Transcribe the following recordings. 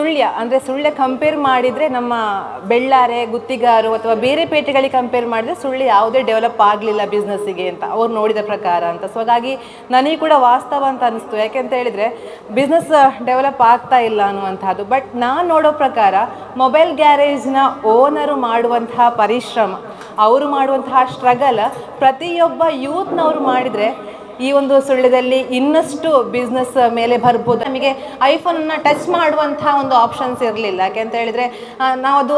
Sullia compare ಮಾಡಿದರೆ ನಮ್ಮ ಬೆಳ್ಳಾರೆ, ಗುತ್ತಿಗಾರು ಅಥವಾ ಬೇರೆ ಪೇಟೆಗಳಿಗೆ ಕಂಪೇರ್ ಮಾಡಿದರೆ ಸುಳ್ಯ ಯಾವುದೇ ಡೆವಲಪ್ ಆಗಲಿಲ್ಲ ಬಿಸ್ನೆಸ್ಸಿಗೆ ಅಂತ ಅವ್ರು ನೋಡಿದ ಪ್ರಕಾರ ಅಂತ. ಸೊ ಹಾಗಾಗಿ ನನಗೆ ಕೂಡ ವಾಸ್ತವ ಅಂತ ಅನಿಸ್ತು. ಯಾಕೆಂತ ಹೇಳಿದರೆ ಬಿಸ್ನೆಸ್ ಡೆವಲಪ್ ಆಗ್ತಾ ಇಲ್ಲ ಅನ್ನುವಂಥದ್ದು. ಬಟ್ ನಾನು ನೋಡೋ ಪ್ರಕಾರ ಮೊಬೈಲ್ ಗ್ಯಾರೇಜ್ನ ಓನರು ಮಾಡುವಂತಹ ಪರಿಶ್ರಮ, ಅವರು ಮಾಡುವಂತಹ ಸ್ಟ್ರಗಲ್ ಪ್ರತಿಯೊಬ್ಬ ಯೂತ್ನವರು ಮಾಡಿದರೆ ಈ ಒಂದು ಸುಳ್ಯದಲ್ಲಿ ಇನ್ನಷ್ಟು ಬಿಸ್ನೆಸ್ ಮೇಲೆ ಬರ್ಬೋದು. ನಮಗೆ ಐಫೋನನ್ನು ಟಚ್ ಮಾಡುವಂಥ ಒಂದು ಆಪ್ಷನ್ಸ್ ಇರಲಿಲ್ಲ. ಯಾಕೆಂತ ಹೇಳಿದರೆ ನಾವು ಅದು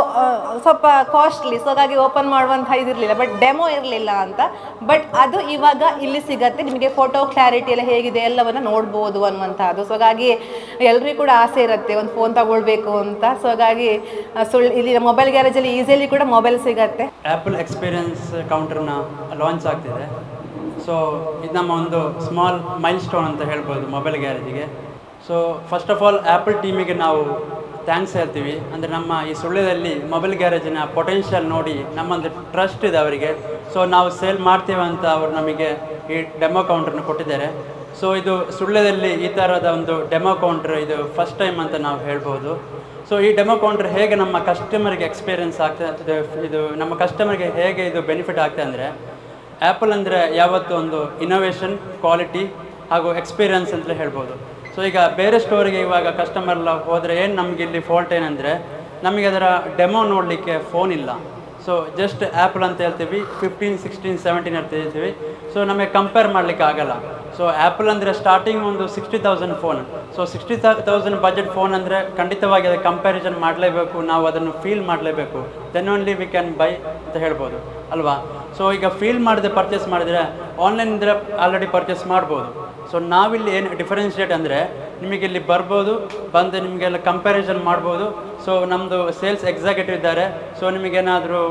ಸ್ವಲ್ಪ ಕಾಸ್ಟ್ಲಿ, ಸೊ ಹಾಗಾಗಿ ಓಪನ್ ಮಾಡುವಂಥ ಇದಿರಲಿಲ್ಲ, ಬಟ್ ಡೆಮೋ ಇರಲಿಲ್ಲ ಅಂತ. ಬಟ್ ಅದು ಇವಾಗ ಇಲ್ಲಿ ಸಿಗತ್ತೆ, ನಿಮಗೆ ಫೋಟೋ ಕ್ಲಾರಿಟಿ ಎಲ್ಲ ಹೇಗಿದೆ ಎಲ್ಲವನ್ನು ನೋಡ್ಬೋದು ಅನ್ನುವಂಥದ್ದು. ಸೊ ಹಾಗಾಗಿ ಎಲ್ರಿಗೂ ಕೂಡ ಆಸೆ ಇರುತ್ತೆ ಒಂದು ಫೋನ್ ತಗೊಳ್ಬೇಕು ಅಂತ. ಸೊ ಹಾಗಾಗಿ ಇಲ್ಲಿ ಮೊಬೈಲ್ ಗ್ಯಾರೇಜಲ್ಲಿ ಈಸಿಲಿ ಕೂಡ ಮೊಬೈಲ್ ಸಿಗತ್ತೆ. ಆ್ಯಪಲ್ ಎಕ್ಸ್ಪೀರಿಯನ್ಸ್ ಕೌಂಟರ್ನ ಲಾಂಚ್ ಆಗ್ತಿದೆ. ಸೊ ಇದು ನಮ್ಮ ಒಂದು ಸ್ಮಾಲ್ ಮೈಲ್ ಸ್ಟೋನ್ ಅಂತ ಹೇಳ್ಬೋದು ಮೊಬೈಲ್ ಗ್ಯಾರೇಜಿಗೆ. So first of all Apple ಟೀಮಿಗೆ ನಾವು ಥ್ಯಾಂಕ್ಸ್ ಹೇಳ್ತೀವಿ. ಅಂದರೆ ನಮ್ಮ ಈ ಸುಳ್ಯದಲ್ಲಿ ಮೊಬೈಲ್ ಗ್ಯಾರೇಜಿನ ಪೊಟೆನ್ಷಿಯಲ್ ನೋಡಿ ನಮ್ಮೊಂದು ಟ್ರಸ್ಟ್ ಇದೆ ಅವರಿಗೆ. ಸೊ ನಾವು ಸೇಲ್ ಮಾಡ್ತೀವಿ ಅಂತ ಅವರು ನಮಗೆ ಈ ಡೆಮೋ ಕೌಂಟ್ರನ್ನು ಕೊಟ್ಟಿದ್ದಾರೆ. ಸೊ ಇದು ಸುಳ್ಯದಲ್ಲಿ ಈ ಥರದ ಒಂದು ಡೆಮೋ ಕೌಂಟ್ರ್ ಇದು ಫಸ್ಟ್ ಟೈಮ್ ಅಂತ ನಾವು ಹೇಳ್ಬೋದು. ಸೊ ಈ ಡೆಮೋ ಕೌಂಟ್ರ್ ಹೇಗೆ ನಮ್ಮ ಕಸ್ಟಮರ್ಗೆ ಎಕ್ಸ್ಪೀರಿಯನ್ಸ್ ಆಗ್ತದೆ, ಇದು ನಮ್ಮ ಕಸ್ಟಮರ್ಗೆ ಹೇಗೆ ಇದು ಬೆನಿಫಿಟ್ ಆಗ್ತದೆ ಅಂದರೆ, ಆ್ಯಪಲ್ ಅಂದರೆ ಯಾವತ್ತೂ ಒಂದು ಇನೋವೇಷನ್, ಕ್ವಾಲಿಟಿ ಹಾಗೂ ಎಕ್ಸ್ಪೀರಿಯನ್ಸ್ ಅಂತಲೇ ಹೇಳ್ಬೋದು. ಸೊ ಈಗ ಬೇರೆ ಸ್ಟೋರಿಗೆ ಇವಾಗ ಕಸ್ಟಮರ್ಲ ಹೋದರೆ ಏನು ನಮಗೆ ಇಲ್ಲಿ ಫಾಲ್ಟ್ ಏನಂದರೆ, ನಮಗೆ ಅದರ ಡೆಮೋ ನೋಡಲಿಕ್ಕೆ ಫೋನ್ ಇಲ್ಲ. ಸೊ ಜಸ್ಟ್ ಆ್ಯಪಲ್ ಅಂತ ಹೇಳ್ತೀವಿ, 15, 16, 17 ಅಂತ ಹೇಳ್ತೀವಿ. ಸೊ ನಮಗೆ ಕಂಪೇರ್ ಮಾಡಲಿಕ್ಕೆ ಆಗಲ್ಲ. ಸೊ ಆ್ಯಪಲ್ ಅಂದರೆ ಸ್ಟಾರ್ಟಿಂಗ್ ಒಂದು 60,000 ಫೋನ್. ಸೊ 60,000 ಬಜೆಟ್ ಫೋನ್ ಅಂದರೆ ಖಂಡಿತವಾಗಿ ಅದಕ್ಕೆ ಕಂಪ್ಯಾರಿಸನ್ ಮಾಡಲೇಬೇಕು, ನಾವು ಅದನ್ನು ಫೀಲ್ ಮಾಡಲೇಬೇಕು. Then only we can buy ಅಂತ ಹೇಳ್ಬೋದು ಅಲ್ವಾ. ಸೊ ಈಗ ಫೀಲ್ ಮಾಡದೆ ಪರ್ಚೇಸ್ ಮಾಡಿದರೆ ಆನ್ಲೈನ್ ಇದ್ದರೆ ಆಲ್ರೆಡಿ ಪರ್ಚೇಸ್ ಮಾಡ್ಬೋದು. ಸೊ ನಾವಿಲ್ಲಿ ಏನು ಡಿಫರೆನ್ಷಿಯೇಟ್ ಅಂದರೆ, ನಿಮಗೆ ಇಲ್ಲಿ ಬರ್ಬೋದು, ಬಂದು ನಿಮಗೆಲ್ಲ ಕಂಪ್ಯಾರಿಸನ್ ಮಾಡ್ಬೋದು. ಸೊ ನಮ್ಮದು ಸೇಲ್ಸ್ ಎಕ್ಸಿಕ್ಯೂಟಿವ್ ಇದ್ದಾರೆ. ಸೊ ನಿಮಗೇನಾದರೂ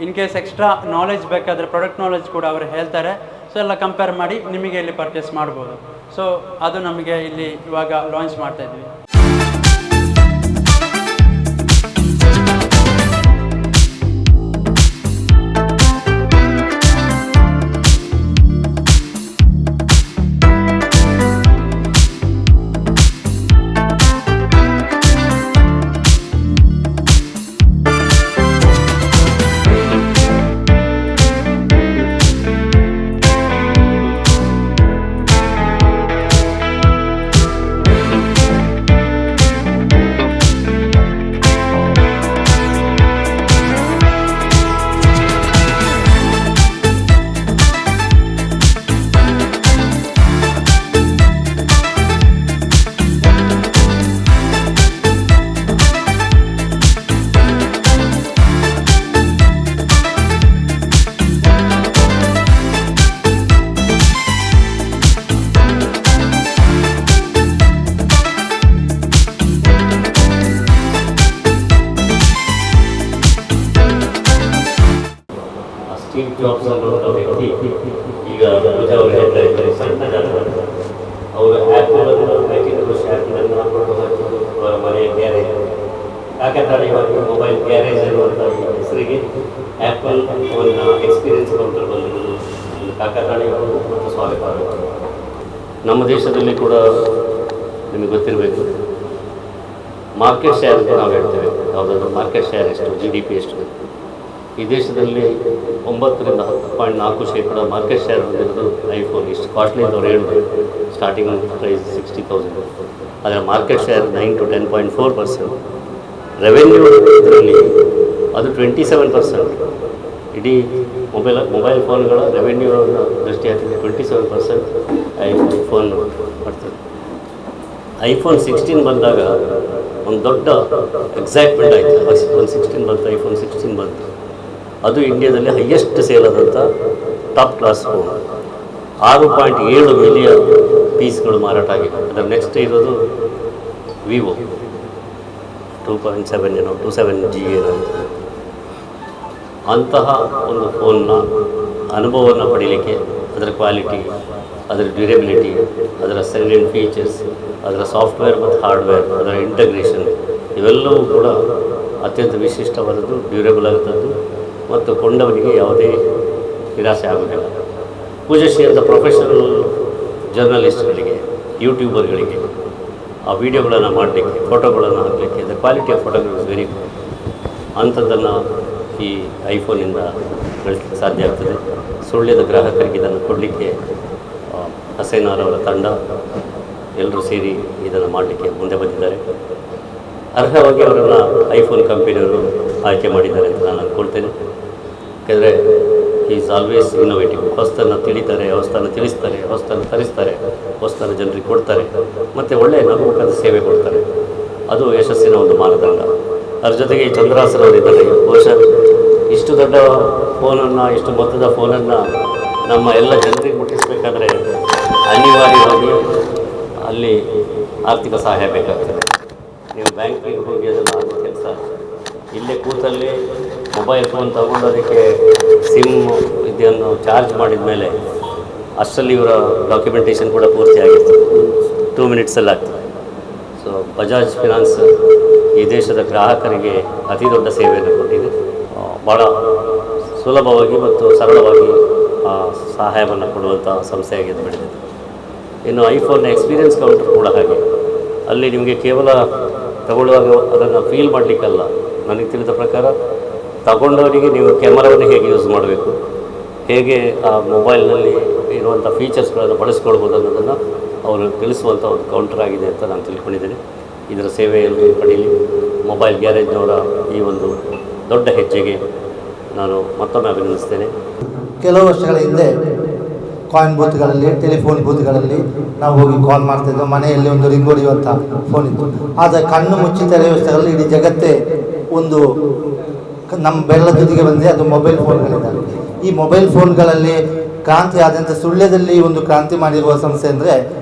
ಇನ್ ಕೇಸ್ ಎಕ್ಸ್ಟ್ರಾ ನಾಲೆಜ್ ಬೇಕಾದರೆ ಪ್ರಾಡಕ್ಟ್ ನಾಲೆಜ್ ಕೂಡ ಅವರು ಹೇಳ್ತಾರೆ. ಸೊ ಎಲ್ಲ ಕಂಪೇರ್ ಮಾಡಿ ನಿಮಗೆ ಇಲ್ಲಿ ಪರ್ಚೇಸ್ ಮಾಡ್ಬೋದು. ಸೊ ಅದು ನಮಗೆ ಇಲ್ಲಿ ಇವಾಗ ಲಾಂಚ್ ಮಾಡ್ತಾಯಿದ್ವಿ. ಸ್ಟೀವ್ ಜಾಬ್ಸ್ ಅನ್ನುವಂಥ ವ್ಯಕ್ತಿ ಈಗ ಪೂಜಾ ಅವರು ಹೇಳ್ತಾ ಇದ್ದಾರೆ, ಸಣ್ಣ ಜಾಗದಲ್ಲಿ ಅವರು ಆ್ಯಪಲನ್ನು ಮ್ಯಾಕಿಂಟೋಶ್ ಆ್ಯಪಲನ್ನು ಅವರ ಮನೆಯ ಗ್ಯಾರೇಜ್, ಯಾಕಂದರೆ ಇವಾಗ ಮೊಬೈಲ್ ಗ್ಯಾರೇಜ್ ಅನ್ನುವಂಥ ಹೆಸರಿಗೆ ಆ್ಯಪಲ್ ಅವನ್ನ ಎಕ್ಸ್ಪೀರಿಯನ್ಸ್ ಕೌಂಟರ್ ಬಂದಿದ್ದು ಕಾಕತಾಳೀಯವರು ಮತ್ತು ಸ್ವಾಗತ. ನಮ್ಮ ದೇಶದಲ್ಲಿ ಕೂಡ ನಿಮಗೆ ಗೊತ್ತಿರಬೇಕು, ಮಾರ್ಕೆಟ್ ಶೇರ್ ಅಂತ ನಾವು ಹೇಳ್ತೇವೆ. ಯಾವುದಾದ್ರೂ ಮಾರ್ಕೆಟ್ ಶೇರ್ ಎಷ್ಟು, GDP ಎಷ್ಟು. ಈ ದೇಶದಲ್ಲಿ 9 ರಿಂದ 10.4% ಮಾರ್ಕೆಟ್ ಶೇರ್ ಹೊಂದಿರೋದು ಐಫೋನ್. ಇಷ್ಟು ಕಾಸ್ಟ್ಲಿ ಅಂತ ಅವ್ರು ಹೇಳ್ಬೋದು. ಸ್ಟಾರ್ಟಿಂಗ್ ಪ್ರೈಸ್ 60,000, ಅದರ ಮಾರ್ಕೆಟ್ ಶೇರ್ 9 to 10.4%. ರೆವೆನ್ಯೂ ಇದರಲ್ಲಿ ಅದು 27%. ಇಡೀ ಮೊಬೈಲ್ ಫೋನ್ಗಳ ರೆವೆನ್ಯೂ ದೃಷ್ಟಿ ಹಾಕಿದರೆ 27% ಐಫೋನ್ ಬರ್ತದೆ. ಐಫೋನ್ 16 ಬಂದಾಗ ಒಂದು ದೊಡ್ಡ ಎಕ್ಸೈಟ್ಮೆಂಟ್ ಆಯಿತು. ಐಫೋನ್ 16 ಬಂತು, ಐಫೋನ್ 16 ಬಂತು. ಅದು ಇಂಡಿಯಾದಲ್ಲಿ ಹೈಯೆಸ್ಟ್ ಸೇಲ್ ಆದಂಥ ಟಾಪ್ ಕ್ಲಾಸ್ ಫೋನ್. 6.7 ಮಿಲಿಯನ್ ಪೀಸ್ಗಳು ಮಾರಾಟ ಆಗಿದೆ. ಅದರ ನೆಕ್ಸ್ಟ್ ಇರೋದು ವಿವೋ 2.7 27G ಅಂತಹ ಒಂದು ಫೋನ್ನ ಅನುಭವವನ್ನು ಪಡೀಲಿಕ್ಕೆ, ಅದರ ಕ್ವಾಲಿಟಿ, ಅದರ ಡ್ಯೂರೇಬಿಲಿಟಿ, ಅದರ ಸೈಲೆಂಟ್ ಫೀಚರ್ಸ್, ಅದರ ಸಾಫ್ಟ್ವೇರ್ ಮತ್ತು ಹಾರ್ಡ್ವೇರ್, ಅದರ ಇಂಟಗ್ರೇಷನ್, ಇವೆಲ್ಲವೂ ಕೂಡ ಅತ್ಯಂತ ವಿಶಿಷ್ಟವಾದದ್ದು, ಡ್ಯೂರೇಬಲ್ ಆಗುತ್ತದ್ದು ಮತ್ತು ಕೊಂಡವನಿಗೆ ಯಾವುದೇ ನಿರಾಸೆ ಆಗೋದಿಲ್ಲ. ಪೂಜಶ್ರೀ ಅಂತ ಪ್ರೊಫೆಷನಲ್ ಜರ್ನಲಿಸ್ಟ್ಗಳಿಗೆ, ಯೂಟ್ಯೂಬರ್ಗಳಿಗೆ ಆ ವಿಡಿಯೋಗಳನ್ನು ಮಾಡಲಿಕ್ಕೆ, ಫೋಟೋಗಳನ್ನು ಹಾಕಲಿಕ್ಕೆ, ಅದರ quality of photography is very good. ಅಂಥದ್ದನ್ನು ಈ ಐಫೋನಿಂದ ಗಳಿಸಲಿಕ್ಕೆ ಸಾಧ್ಯ ಆಗ್ತದೆ. ಸುಳ್ಯದ ಗ್ರಾಹಕರಿಗೆ ಇದನ್ನು ಕೊಡಲಿಕ್ಕೆ ಹಸೇನಾರ್ ಅವರ ತಂಡ ಎಲ್ಲರೂ ಸೇರಿ ಇದನ್ನು ಮಾಡಲಿಕ್ಕೆ ಮುಂದೆ ಬಂದಿದ್ದಾರೆ. ಅರ್ಹವಾಗಿ ಅವರನ್ನು ಐಫೋನ್ ಕಂಪನಿಯವರು ಆಯ್ಕೆ ಮಾಡಿದ್ದಾರೆ ಅಂತ ನಾನು ಅಂದ್ಕೊಳ್ತೇನೆ. ಯಾಕೆಂದರೆ ಈಸ್ ಆಲ್ವೇಸ್ ಇನ್ನೋವೇಟಿವ್. ಹೊಸತನ್ನು ತಿಳಿತಾರೆ, ಹೊಸತನ್ನು ತಿಳಿಸ್ತಾರೆ, ಹೊಸತನ್ನು ತರಿಸ್ತಾರೆ, ಹೊಸತನ್ನು ಜನರಿಗೆ ಕೊಡ್ತಾರೆ, ಮತ್ತು ಒಳ್ಳೆಯ ನಗುಮುಖದ ಸೇವೆ ಕೊಡ್ತಾರೆ. ಅದು ಯಶಸ್ಸಿನ ಒಂದು ಮಾನದಂಡ. ಅದ್ರ ಜೊತೆಗೆ ಈ ಚಂದ್ರಾಸರ್ ಅವರಿದ್ದಾರೆ. ಬಹುಶಃ ಇಷ್ಟು ದೊಡ್ಡ ಫೋನನ್ನು, ಇಷ್ಟು ಮೊತ್ತದ ಫೋನನ್ನು ನಮ್ಮ ಎಲ್ಲ ಜನರಿಗೆ ಮುಟ್ಟಿಸಬೇಕಾದ್ರೆ ಅನಿವಾರ್ಯವಾಗಿ ಅಲ್ಲಿ ಆರ್ಥಿಕ ಸಹಾಯ ಬೇಕಾಗ್ತದೆ. ನೀವು ಬ್ಯಾಂಕಿಗೆ ಹೋಗಿ ಅದನ್ನು ಆಗೋ ಕೆಲಸ ಇಲ್ಲೇ ಕೂತಲ್ಲಿ ಮೊಬೈಲ್ ಫೋನ್ ತಗೊಂಡು ಅದಕ್ಕೆ ಸಿಮ್ ಇದನ್ನು ಚಾರ್ಜ್ ಮಾಡಿದ ಮೇಲೆ ಅಷ್ಟರಲ್ಲಿ ಇವರ ಡಾಕ್ಯುಮೆಂಟೇಷನ್ ಕೂಡ ಪೂರ್ತಿ ಆಗಿರ್ತದೆ. 2 ಮಿನಿಟ್ಸಲ್ಲಿ ಆಗ್ತದೆ. ಸೊ ಬಜಾಜ್ ಫಿನಾನ್ಸ್ ಈ ದೇಶದ ಗ್ರಾಹಕರಿಗೆ ಅತಿ ದೊಡ್ಡ ಸೇವೆಯನ್ನು ಕೊಟ್ಟಿದೆ. ಭಾಳ ಸುಲಭವಾಗಿ ಮತ್ತು ಸರಳವಾಗಿ ಸಹಾಯವನ್ನು ಕೊಡುವಂಥ ಸಂಸ್ಥೆಯಾಗಿ ಇದು ಬೆಳೆದಿದೆ. ಇನ್ನು ಐಫೋನ್ನ ಎಕ್ಸ್ಪೀರಿಯನ್ಸ್ ಕೌಂಟರ್ ಕೂಡ ಹಾಗೆ. ಅಲ್ಲಿ ನಿಮಗೆ ಕೇವಲ ತಗೊಳ್ಳುವಾಗ ಅದನ್ನು ಫೀಲ್ ಮಾಡಲಿಕ್ಕಲ್ಲ, ನನಗೆ ತಿಳಿದ ಪ್ರಕಾರ ತಗೊಂಡವರಿಗೆ ನೀವು ಕ್ಯಾಮರಾವನ್ನು ಹೇಗೆ ಯೂಸ್ ಮಾಡಬೇಕು, ಹೇಗೆ ಆ ಮೊಬೈಲ್ನಲ್ಲಿ ಇರುವಂಥ ಫೀಚರ್ಸ್ಗಳನ್ನು ಬಳಸ್ಕೊಳ್ಬೋದು ಅನ್ನೋದನ್ನು ಅವರು ತಿಳಿಸುವಂಥ ಒಂದು ಕೌಂಟರ್ ಆಗಿದೆ ಅಂತ ನಾನು ತಿಳ್ಕೊಂಡಿದ್ದೇನೆ. ಇದರ ಸೇವೆ ಎಲ್ಲರೂ ಪಡೀಲಿ. ಮೊಬೈಲ್ ಗ್ಯಾರೇಜ್ನವರ ಈ ಒಂದು ದೊಡ್ಡ ಹೆಜ್ಜೆಗೆ ನಾನು ಮತ್ತೊಮ್ಮೆ ಅಭಿನಂದಿಸ್ತೇನೆ. ಕೆಲವು ವರ್ಷಗಳ ಹಿಂದೆ ಕಾಯಿನ್ ಬೂತ್ಗಳಲ್ಲಿ, ಟೆಲಿಫೋನ್ ಬೂತ್ಗಳಲ್ಲಿ ನಾವು ಹೋಗಿ ಕಾಲ್ ಮಾಡ್ತಿದ್ದೆವು. ಮನೆಯಲ್ಲಿ ಒಂದು ರಿಂಗ್ ಹೊಡೆಯುವಂಥ ಫೋನ್ ಇತ್ತು. ಆದರೆ ಕಣ್ಣು ಮುಚ್ಚಿ ತೆರೆಯುವ ವರ್ಷಗಳಲ್ಲಿ ಇಡೀ ಜಗತ್ತೇ ಒಂದು ನಮ್ಮ ಬೆರಳ ತುದಿಗೆ ಬಂದರೆ ಅದು ಮೊಬೈಲ್ ಫೋನ್ಗಳಿದ್ದಾವೆ. ಈ ಮೊಬೈಲ್ ಫೋನ್ಗಳಲ್ಲಿ ಕ್ರಾಂತಿ ಆದಂಥ ಸುಳ್ಯದಲ್ಲಿ ಒಂದು ಕ್ರಾಂತಿ ಮಾಡಿರುವ ಸಂಸ್ಥೆ ಅಂದರೆ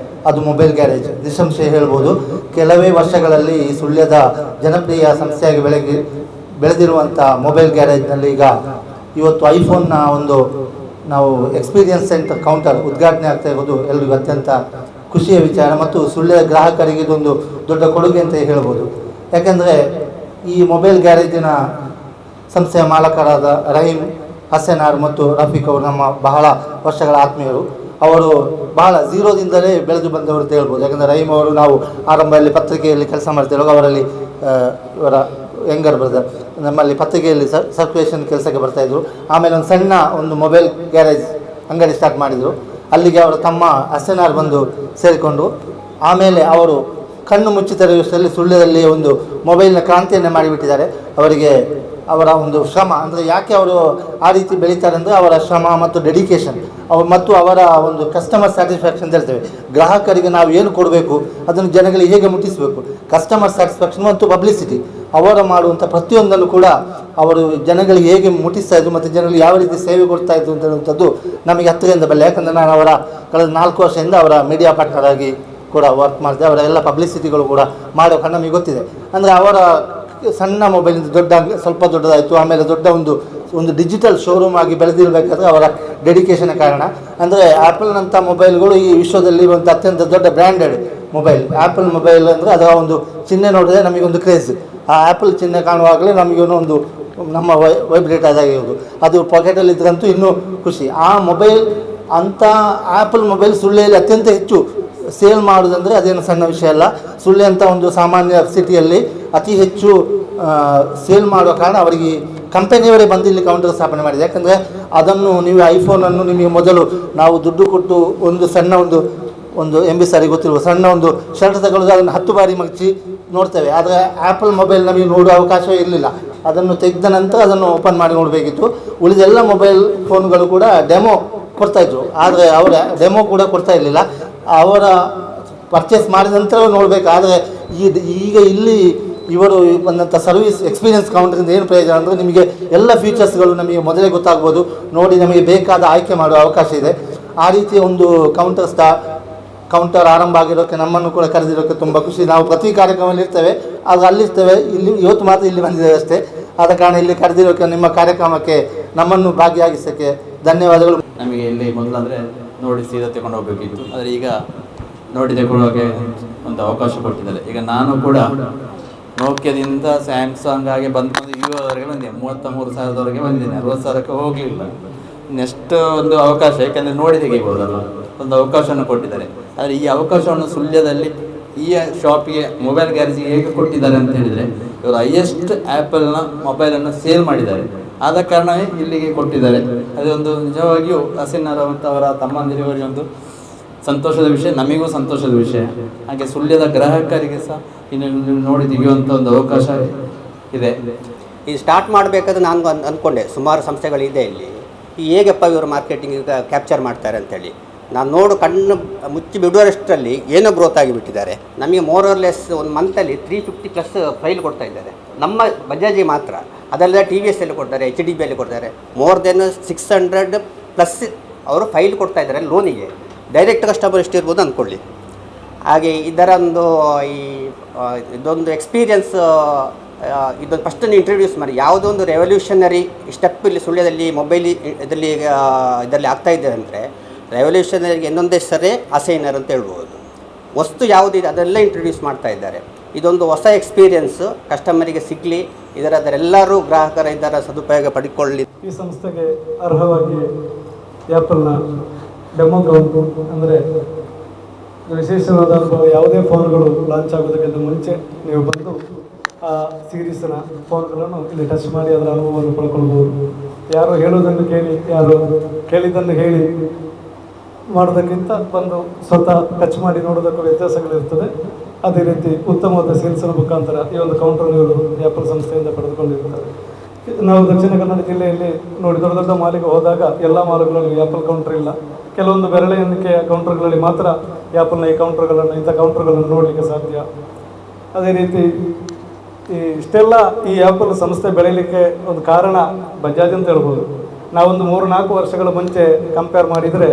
ಅದು ಮೊಬೈಲ್ ಗ್ಯಾರೇಜ್. ನಿಸ್ಸಂಶಯ ಹೇಳ್ಬೋದು, ಕೆಲವೇ ವರ್ಷಗಳಲ್ಲಿ ಈ ಸುಳ್ಯದ ಜನಪ್ರಿಯ ಸಂಸ್ಥೆಯಾಗಿ ಬೆಳೆದಿರುವಂಥ ಮೊಬೈಲ್ ಗ್ಯಾರೇಜ್ನಲ್ಲಿ ಈಗ ಇವತ್ತು ಐಫೋನ್ನ ಒಂದು ನಾವು ಎಕ್ಸ್ಪೀರಿಯನ್ಸ್ ಸೆಂಟರ್ ಕೌಂಟರ್ ಉದ್ಘಾಟನೆ ಆಗ್ತಾ ಇರೋದು ಎಲ್ಲರಿಗೂ ಅತ್ಯಂತ ಖುಷಿಯ ವಿಚಾರ ಮತ್ತು ಸುಳ್ಯದ ಗ್ರಾಹಕರಿಗೆ ಇದೊಂದು ದೊಡ್ಡ ಕೊಡುಗೆ ಅಂತ ಹೇಳ್ಬೋದು. ಯಾಕೆಂದರೆ ಈ ಮೊಬೈಲ್ ಗ್ಯಾರೇಜಿನ ಸಂಸ್ಥೆಯ ಮಾಲಕರಾದ ರಹೀಮ್, ಹಸೇನಾರ್ ಮತ್ತು ರಫೀಕ್ ಅವರು ನಮ್ಮ ಬಹಳ ವರ್ಷಗಳ ಆತ್ಮೀಯರು. ಅವರು ಬಹಳ ಝೀರೋದಿಂದಲೇ ಬೆಳೆದು ಬಂದವರು ಅಂತ ಹೇಳ್ಬೋದು. ಯಾಕಂದರೆ ರಹೀಮ್ ಅವರು ನಾವು ಆರಂಭದಲ್ಲಿ ಪತ್ರಿಕೆಯಲ್ಲಿ ಕೆಲಸ ಮಾಡ್ತಿರುವಾಗ ಅವರಲ್ಲಿ ಇವರ ಯಂಗರ್ ಬ್ರದರ್ ನಮ್ಮಲ್ಲಿ ಪತ್ರಿಕೆಯಲ್ಲಿ ಸರ್ಕ್ಯುಲೇಷನ್ ಕೆಲಸಕ್ಕೆ ಬರ್ತಾಯಿದ್ರು. ಆಮೇಲೆ ಒಂದು ಸಣ್ಣ ಒಂದು ಮೊಬೈಲ್ ಗ್ಯಾರೇಜ್ ಅಂಗಡಿ ಸ್ಟಾರ್ಟ್ ಮಾಡಿದರು. ಅಲ್ಲಿಗೆ ಅವರ ತಮ್ಮ ಹಸೇನಾರ್ ಬಂದು ಸೇರಿಕೊಂಡು ಆಮೇಲೆ ಅವರು ಕಣ್ಣು ಮುಚ್ಚಿ ತೆರೆಯುವಷ್ಟರಲ್ಲಿ ಸುಳ್ಯದಲ್ಲಿ ಒಂದು ಮೊಬೈಲ್ನ ಕ್ರಾಂತಿಯನ್ನು ಮಾಡಿಬಿಟ್ಟಿದ್ದಾರೆ. ಅವರಿಗೆ ಅವರ ಒಂದು ಶ್ರಮ ಅಂದರೆ ಯಾಕೆ ಅವರು ಆ ರೀತಿ ಬೆಳೀತಾರೆ ಅಂದರೆ ಅವರ ಶ್ರಮ ಮತ್ತು ಡೆಡಿಕೇಶನ್ ಮತ್ತು ಅವರ ಒಂದು ಕಸ್ಟಮರ್ ಸ್ಯಾಟಿಸ್ಫ್ಯಾಕ್ಷನ್ ಅಂತ ಹೇಳ್ತೇವೆ. ಗ್ರಾಹಕರಿಗೆ ನಾವು ಏನು ಕೊಡಬೇಕು, ಅದನ್ನು ಜನಗಳಿಗೆ ಹೇಗೆ ಮುಟ್ಟಿಸಬೇಕು, ಕಸ್ಟಮರ್ ಸ್ಯಾಟಿಸ್ಫ್ಯಾಕ್ಷನ್ ಮತ್ತು ಪಬ್ಲಿಸಿಟಿ ಅವರು ಮಾಡುವಂಥ ಪ್ರತಿಯೊಂದನ್ನು ಕೂಡ ಅವರು ಜನಗಳಿಗೆ ಹೇಗೆ ಮುಟ್ಟಿಸ್ತಾ ಇದ್ರು ಮತ್ತು ಜನಗಳಿಗೆ ಯಾವ ರೀತಿ ಸೇವೆ ಕೊಡ್ತಾ ಇದ್ರು ಅಂತ ಹೇಳುವಂಥದ್ದು ನಮಗೆ ಹತ್ತಿರದಿಂದ ಬಲ್ಲ. ಯಾಕಂದರೆ ನಾನು ಅವರ ಕಳೆದ 4 ವರ್ಷದಿಂದ ಅವರ ಮೀಡಿಯಾ ಪಾರ್ಟ್ನರ್ ಆಗಿ ಕೂಡ ವರ್ಕ್ ಮಾಡಿದೆ. ಅವರ ಎಲ್ಲ ಪಬ್ಲಿಸಿಟಿಗಳು ಕೂಡ ಮಾಡೋ ನಮಗೆ ಗೊತ್ತಿದೆ. ಅಂದರೆ ಅವರ ಸಣ್ಣ ಮೊಬೈಲಿಂದ ದೊಡ್ಡ ಸ್ವಲ್ಪ ದೊಡ್ಡದಾಯಿತು, ಆಮೇಲೆ ದೊಡ್ಡ ಒಂದು ಡಿಜಿಟಲ್ ಶೋರೂಮ್ ಆಗಿ ಬೆಳೆದಿರಬೇಕಾದ್ರೆ ಅವರ ಡೆಡಿಕೇಶನ್ ಕಾರಣ. ಅಂದರೆ ಆ್ಯಪಲ್ನಂಥ ಮೊಬೈಲ್ಗಳು ಈ ವಿಶ್ವದಲ್ಲಿ ಇರುವಂಥ ಅತ್ಯಂತ ದೊಡ್ಡ ಬ್ರ್ಯಾಂಡೆಡ್ ಮೊಬೈಲ್. ಆ್ಯಪಲ್ ಮೊಬೈಲ್ ಅಂದರೆ ಅದರ ಒಂದು ಚಿಹ್ನೆ ನೋಡಿದ್ರೆ ನಮಗೊಂದು ಕ್ರೇಜ್. ಆ ಆ್ಯಪಲ್ ಚಿಹ್ನೆ ಕಾಣುವಾಗಲೇ ನಮಗೇನೋ ಒಂದು ನಮ್ಮ ವೈಬ್ರೇಟ್ ಆದಾಗಿರೋದು. ಅದು ಪಾಕೆಟಲ್ಲಿ ಇದ್ರಂತೂ ಇನ್ನೂ ಖುಷಿ. ಆ ಮೊಬೈಲ್ ಅಂಥ ಆ್ಯಪಲ್ ಮೊಬೈಲ್ ಸುಳ್ಳಿಯಲ್ಲಿ ಅತ್ಯಂತ ಹೆಚ್ಚು ಸೇಲ್ ಮಾಡೋದಂದರೆ ಅದೇನು ಸಣ್ಣ ವಿಷಯ ಅಲ್ಲ. ಸುಳ್ಳಿ ಅಂತ ಒಂದು ಸಾಮಾನ್ಯ ಸಿಟಿಯಲ್ಲಿ ಅತಿ ಹೆಚ್ಚು ಸೇಲ್ ಮಾಡುವ ಕಾರಣ ಅವರಿಗೆ ಕಂಪನಿಯವರೇ ಬಂದು ಇಲ್ಲಿ ಕೌಂಟರ್ ಸ್ಥಾಪನೆ ಮಾಡಿದೆ. ಯಾಕಂದರೆ ಅದನ್ನು ನೀವು ಐಫೋನನ್ನು ನಿಮಗೆ ಮೊದಲು ನಾವು ದುಡ್ಡು ಕೊಟ್ಟು ಒಂದು ಸಣ್ಣ ಒಂದು MB ಸಾರಿ ಗೊತ್ತಿರುವ ಸಣ್ಣ ಒಂದು ಶರ್ಟ್ ತಗೊಳ್ಳೋದು ಅದನ್ನು 10 ಬಾರಿ ಮಗ್ಚಿ ನೋಡ್ತೇವೆ. ಆದರೆ ಆ್ಯಪಲ್ ಮೊಬೈಲ್ ನಮಗೆ ನೋಡುವ ಅವಕಾಶವೇ ಇರಲಿಲ್ಲ. ಅದನ್ನು ತೆಗೆದ ನಂತರ ಅದನ್ನು ಓಪನ್ ಮಾಡಿ ನೋಡಬೇಕಿತ್ತು. ಉಳಿದೆಲ್ಲ ಮೊಬೈಲ್ ಫೋನ್ಗಳು ಕೂಡ ಡೆಮೋ ಕೊಡ್ತಾಯಿದ್ರು, ಆದರೆ ಅವರ ಡೆಮೋ ಕೂಡ ಕೊಡ್ತಾ ಇರಲಿಲ್ಲ. ಅವರ ಪರ್ಚೇಸ್ ಮಾಡಿದ ನಂತರ ನೋಡಬೇಕು. ಆದರೆ ಈಗ ಇಲ್ಲಿ ಇವರು ಬಂದಂಥ ಸರ್ವಿಸ್ ಎಕ್ಸ್ಪೀರಿಯನ್ಸ್ ಕೌಂಟರಿಂದ ಏನು ಪ್ರಯೋಜನ ಅಂದರೆ ನಿಮಗೆ ಎಲ್ಲ ಫೀಚರ್ಸ್ಗಳು ನಮಗೆ ಮೊದಲೇ ಗೊತ್ತಾಗ್ಬೋದು, ನೋಡಿ ನಮಗೆ ಬೇಕಾದ ಆಯ್ಕೆ ಮಾಡುವ ಅವಕಾಶ ಇದೆ. ಆ ರೀತಿಯ ಒಂದು ಕೌಂಟರ್ ಆರಂಭ ಆಗಿರೋಕ್ಕೆ ನಮ್ಮನ್ನು ಕೂಡ ಕರೆದಿರೋಕ್ಕೆ ತುಂಬ ಖುಷಿ. ನಾವು ಪ್ರತಿ ಕಾರ್ಯಕ್ರಮದಲ್ಲಿ ಇರ್ತೇವೆ, ಆದರೆ ಅಲ್ಲಿರ್ತೇವೆ, ಇಲ್ಲಿ ಇವತ್ತು ಮಾತ್ರ ಇಲ್ಲಿ ಬಂದಿದ್ದೇವೆ ಅಷ್ಟೇ. ಆದ ಕಾರಣ ಇಲ್ಲಿ ಕರೆದಿರೋಕ್ಕೆ ನಿಮ್ಮ ಕಾರ್ಯಕ್ರಮಕ್ಕೆ ನಮ್ಮನ್ನು ಭಾಗಿಯಾಗಿಸೋಕ್ಕೆ ಧನ್ಯವಾದಗಳು. ನಮಗೆ ಇಲ್ಲಿ ಮೊದಲಂದರೆ ನೋಡಿ ಸೀದಾ ತಗೊಂಡು ಹೋಗಬೇಕಿತ್ತು, ಆದರೆ ಈಗ ನೋಡಿ ತಗೊಳ್ಳೋಕ್ಕೆ ಒಂದು ಅವಕಾಶ ಕೊಟ್ಟಿದ್ದಾರೆ. ಈಗ ನಾನು ಕೂಡ ನೋಕಿಯಾದಿಂದ ಸ್ಯಾಮ್ಸಂಗ್ ಆಗಿ ಬಂದು ವಿವೋವರೆಗೆ ಬಂದಿದ್ದೇನೆ. 33,000ವರೆಗೆ ಬಂದಿದ್ದೇನೆ, 60,000ಕ್ಕೆ ಹೋಗಲಿಲ್ಲ. ನೆಕ್ಸ್ಟ್ ಒಂದು ಅವಕಾಶ, ಯಾಕೆಂದರೆ ನೋಡಿ ತೆಗಿಬೋದಲ್ಲ, ಒಂದು ಅವಕಾಶವನ್ನು ಕೊಟ್ಟಿದ್ದಾರೆ. ಆದರೆ ಈ ಅವಕಾಶವನ್ನು ಸುಳ್ಯದಲ್ಲಿ ಈ ಶಾಪಿಗೆ ಮೊಬೈಲ್ ಗ್ಯಾರೇಜಿಗೆ ಹೇಗೆ ಕೊಟ್ಟಿದ್ದಾರೆ ಅಂತ ಹೇಳಿದರೆ, ಇವರು ಹೈಯೆಸ್ಟ್ ಆ್ಯಪಲ್ನ ಮೊಬೈಲನ್ನು ಸೇಲ್ ಮಾಡಿದ್ದಾರೆ. ಆದ ಕಾರಣವೇ ಇಲ್ಲಿಗೆ ಕೊಟ್ಟಿದ್ದಾರೆ. ಅದೊಂದು ನಿಜವಾಗಿಯೂ ಹಸೀನಾರ್ ಮತ್ತು ಅವರ ತಮ್ಮಂದಿರಿವರಿಗೆ ಒಂದು ಸಂತೋಷದ ವಿಷಯ, ನಮಗೂ ಸಂತೋಷದ ವಿಷಯ. ಹಾಗೆ ಸುಳ್ಯದ ಗ್ರಾಹಕರಿಗೆ ಸಹ ಇನ್ನು ನೋಡಿ ತೆಗೆಯುವಂಥ ಒಂದು ಅವಕಾಶ ಇದೆ. ಈ ಸ್ಟಾರ್ಟ್ ಮಾಡಬೇಕಾದ್ರೆ ನಾನು ಅಂದ್ಕೊಂಡೆ ಸುಮಾರು ಸಂಸ್ಥೆಗಳಿದೆ ಇಲ್ಲಿ, ಈ ಹೇಗಪ್ಪ ಇವರು ಮಾರ್ಕೆಟಿಂಗ್ ಕ್ಯಾಪ್ಚರ್ ಮಾಡ್ತಾರೆ ಅಂತೇಳಿ. ನಾನು ಕಣ್ಣು ಮುಚ್ಚಿ ಬಿಡುವಷ್ಟರಲ್ಲಿ ಏನೋ ಗ್ರೋತ್ ಆಗಿಬಿಟ್ಟಿದ್ದಾರೆ. ನಮಗೆ ಮೋರರ್ಲೆಸ್ ಒಂದು ಮಂತಲ್ಲಿ 350+ ಫೈಲ್ ಕೊಡ್ತಾ ಇದ್ದಾರೆ ನಮ್ಮ ಬಜಾಜಿಗೆ ಮಾತ್ರ. ಅದಲ್ಲದೆ TVS ಅಲ್ಲಿ ಕೊಡ್ತಾರೆ, HDB ಅಲ್ಲಿ ಕೊಡ್ತಾರೆ. ಮೋರ್ ದೆನ್ 600+ ಅವರು ಫೈಲ್ ಕೊಡ್ತಾ ಇದ್ದಾರೆ ಲೋನಿಗೆ. ಡೈರೆಕ್ಟ್ ಕಸ್ಟಮರ್ ಎಷ್ಟಿರ್ಬೋದು ಅಂದ್ಕೊಳ್ಳಿ. ಹಾಗೆ ಇದರ ಒಂದು ಇದೊಂದು ಎಕ್ಸ್ಪೀರಿಯನ್ಸ್, ಇದೊಂದು ಫಸ್ಟನ್ನು ಇಂಟ್ರೊಡ್ಯೂಸ್ ಮಾಡಿ ಯಾವುದೋ ಒಂದು ರೆವಲ್ಯೂಷನರಿ ಸ್ಟೆಪ್ ಇಲ್ಲಿ ಸುಳ್ಯದಲ್ಲಿ ಮೊಬೈಲ್ ಇದರಲ್ಲಿ ಆಗ್ತಾ ಇದೆ ಅಂದರೆ, ರೆವಲ್ಯೂಷನರಿಗೆ ಇನ್ನೊಂದೇ ಹೆಸರೇ ಹಸೀನಾರ್ ಅಂತ ಹೇಳ್ಬೋದು. ವಸ್ತು ಯಾವುದಿದೆ ಅದೆಲ್ಲ ಇಂಟ್ರೊಡ್ಯೂಸ್ ಮಾಡ್ತಾ ಇದ್ದಾರೆ. ಇದೊಂದು ಹೊಸ ಎಕ್ಸ್ಪೀರಿಯನ್ಸ್ ಕಸ್ಟಮರಿಗೆ ಸಿಗಲಿ, ಇದರೆಲ್ಲರೂ ಗ್ರಾಹಕರ ಇದರ ಸದುಪಯೋಗ ಪಡೆದುಕೊಳ್ಳಿ. ಈ ಸಂಸ್ಥೆಗೆ ಅರ್ಹವಾಗಿ ಆ್ಯಪಲ್ನ ಡೆಮೋ ಗ್ರೌಂಡ್ ಅಂದರೆ ವಿಶೇಷವಾದ ಅನುಭವ. ಯಾವುದೇ ಫೋನ್ಗಳು ಲಾಂಚ್ ಆಗೋದಕ್ಕಿಂತ ಮುಂಚೆ ನೀವು ಬಂದು ಆ ಸೀರೀಸ್ನ ಫೋನ್ಗಳನ್ನು ಇಲ್ಲಿ ಟಚ್ ಮಾಡಿ ಅದರ ಅನುಭವವನ್ನು ಪಡ್ಕೊಳ್ಬೋದು. ಯಾರು ಹೇಳೋದನ್ನು ಕೇಳಿ, ಯಾರು ಕೇಳಿದ್ದನ್ನು ಹೇಳಿ ಮಾಡೋದಕ್ಕಿಂತ ಬಂದು ಸ್ವತಃ ಟಚ್ ಮಾಡಿ ನೋಡೋದಕ್ಕೂ ವ್ಯತ್ಯಾಸಗಳಿರ್ತದೆ. ಅದೇ ರೀತಿ ಉತ್ತಮವಾದ ಸೇಲ್ಸ್ನ ಮುಖಾಂತರ ಈ ಒಂದು ಕೌಂಟರ್ ಇವರು ಆ್ಯಪಲ್ ಸಂಸ್ಥೆಯಿಂದ ಪಡೆದುಕೊಂಡಿರ್ತಾರೆ. ನಾವು ದಕ್ಷಿಣ ಕನ್ನಡ ಜಿಲ್ಲೆಯಲ್ಲಿ ನೋಡಿ ದೊಡ್ಡ ದೊಡ್ಡ ಮಾಲಿಗೆ ಹೋದಾಗ ಎಲ್ಲ ಮಾಲ್ಗಳಲ್ಲಿ ಆ್ಯಪಲ್ ಕೌಂಟರ್ ಇಲ್ಲ. ಕೆಲವೊಂದು ಬೆರಳೆ ಎಣಿಕೆಯ ಕೌಂಟರ್ಗಳಲ್ಲಿ ಮಾತ್ರ ಆ್ಯಪಲ್ನ ಈ ಕೌಂಟರ್ಗಳನ್ನು, ಇಂಥ ಕೌಂಟರ್ಗಳನ್ನು ನೋಡಲಿಕ್ಕೆ ಸಾಧ್ಯ. ಅದೇ ರೀತಿ ಇಷ್ಟೆಲ್ಲ ಈ ಆ್ಯಪಲ್ ಸಂಸ್ಥೆ ಬೆಳೀಲಿಕ್ಕೆ ಒಂದು ಕಾರಣ ಬಜಾಜ್ ಅಂತ ಹೇಳ್ಬೋದು. ನಾವೊಂದು 3-4 ವರ್ಷಗಳ ಮುಂಚೆ ಕಂಪೇರ್ ಮಾಡಿದರೆ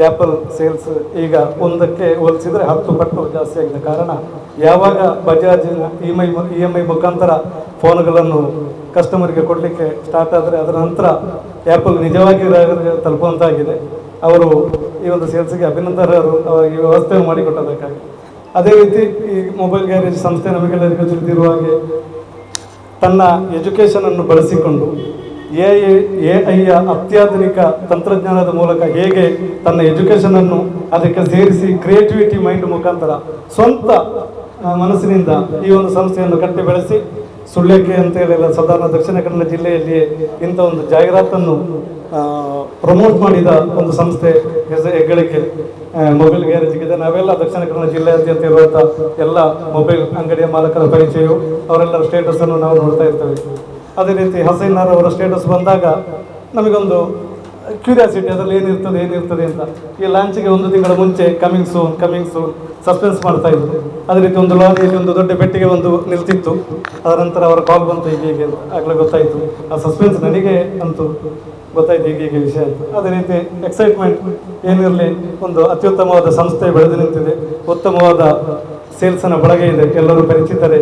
ಆ್ಯಪಲ್ ಸೇಲ್ಸ್ ಈಗ ಒಂದಕ್ಕೆ ಹೋಲಿಸಿದರೆ 10 ಪಟ್ಟು ಜಾಸ್ತಿ ಆಗಿದೆ. ಕಾರಣ ಯಾವಾಗ ಬಜಾಜಿನ EMI ಮುಖಾಂತರ ಫೋನ್ಗಳನ್ನು ಕಸ್ಟಮರ್ಗೆ ಕೊಡಲಿಕ್ಕೆ ಸ್ಟಾರ್ಟ್ ಆದರೆ ಅದರ ನಂತರ ಆ್ಯಪಲ್ ನಿಜವಾಗಿ ತಲುಪುವಂತಾಗಿದೆ. ಅವರು ಈ ಒಂದು ಸೇಲ್ಸ್ಗೆ ಅಭಿನಂದನರು ಈ ವ್ಯವಸ್ಥೆ ಮಾಡಿಕೊಟ್ಟದಕ್ಕಾಗಿ. ಅದೇ ರೀತಿ ಈ ಮೊಬೈಲ್ ಗ್ಯಾರೇಜ್ ಸಂಸ್ಥೆ ನಮಗೆಲ್ಲರಿಗೂ ತಿಳಿದಿರುವ ಹಾಗೆ ತನ್ನ ಎಜುಕೇಷನನ್ನು ಬಳಸಿಕೊಂಡು AI ಅತ್ಯಾಧುನಿಕ ತಂತ್ರಜ್ಞಾನದ ಮೂಲಕ ಹೇಗೆ ತನ್ನ ಎಜುಕೇಷನನ್ನು ಅದಕ್ಕೆ ಸೇರಿಸಿ ಕ್ರಿಯೇಟಿವಿಟಿ ಮೈಂಡ್ ಮುಖಾಂತರ ಸ್ವಂತ ಮನಸ್ಸಿನಿಂದ ಈ ಒಂದು ಸಂಸ್ಥೆಯನ್ನು ಕಟ್ಟಿ ಬೆಳೆಸಿ ಸುಳ್ಯಕ್ಕೆ ಅಂತೇಳಿಲ್ಲ, ಸಾಧಾರಣ ದಕ್ಷಿಣ ಕನ್ನಡ ಜಿಲ್ಲೆಯಲ್ಲಿ ಇಂಥ ಒಂದು ಜಾಹೀರಾತನ್ನು ಪ್ರಮೋಟ್ ಮಾಡಿದ ಒಂದು ಸಂಸ್ಥೆ ಹೆಗ್ಗಳಿಕೆ ಮೊಬೈಲ್ ಗ್ಯಾರೇಜ್ಗಿದೆ. ನಾವೆಲ್ಲ ದಕ್ಷಿಣ ಕನ್ನಡ ಜಿಲ್ಲೆಯಾದ್ಯಂತ ಇರುವಂಥ ಎಲ್ಲ ಮೊಬೈಲ್ ಅಂಗಡಿಯ ಮಾಲಕರ ಪರಿಚಯವು ಅವರೆಲ್ಲರ ಸ್ಟೇಟಸನ್ನು ನಾವು ನೋಡ್ತಾ ಇರ್ತೇವೆ. ಅದೇ ರೀತಿ ಹಸೀನಾರ್ ಅವರ ಸ್ಟೇಟಸ್ ಬಂದಾಗ ನಮಗೊಂದು ಕ್ಯೂರಿಯಾಸಿಟಿ, ಅದರಲ್ಲಿ ಏನಿರ್ತದೆ ಅಂತ. ಈ ಲಾಂಚಿಗೆ 1 ತಿಂಗಳ ಮುಂಚೆ ಕಮಿಂಗ್ ಸೂನ್ ಸಸ್ಪೆನ್ಸ್ ಮಾಡ್ತಾ ಇದ್ರು. ಅದೇ ರೀತಿ ಒಂದು ಲಾರಿಯಲ್ಲಿ ಒಂದು ದೊಡ್ಡ ಪೆಟ್ಟಿಗೆ ಒಂದು ನಿಲ್ತಿತ್ತು. ಅದರ ನಂತರ ಅವರ ಕಾಲ್ ಬಂತು ಹೀಗೆ ಅಂತ ಆಗಲೇ ಗೊತ್ತಾಯಿತು. ಆ ಸಸ್ಪೆನ್ಸ್ ನನಗೆ ಅಂತೂ ಗೊತ್ತಾಯ್ತು ಹೀಗೆ ವಿಷಯ ಅಂತ. ಅದೇ ರೀತಿ ಎಕ್ಸೈಟ್ಮೆಂಟ್ ಏನಿರಲಿ, ಒಂದು ಅತ್ಯುತ್ತಮವಾದ ಸಂಸ್ಥೆ ಬೆಳೆದು ನಿಂತಿದೆ, ಉತ್ತಮವಾದ ಸೇಲ್ಸ್ನ ಬಳಗ ಇದೆ, ಎಲ್ಲರೂ ಪರಿಚಿತರೇ.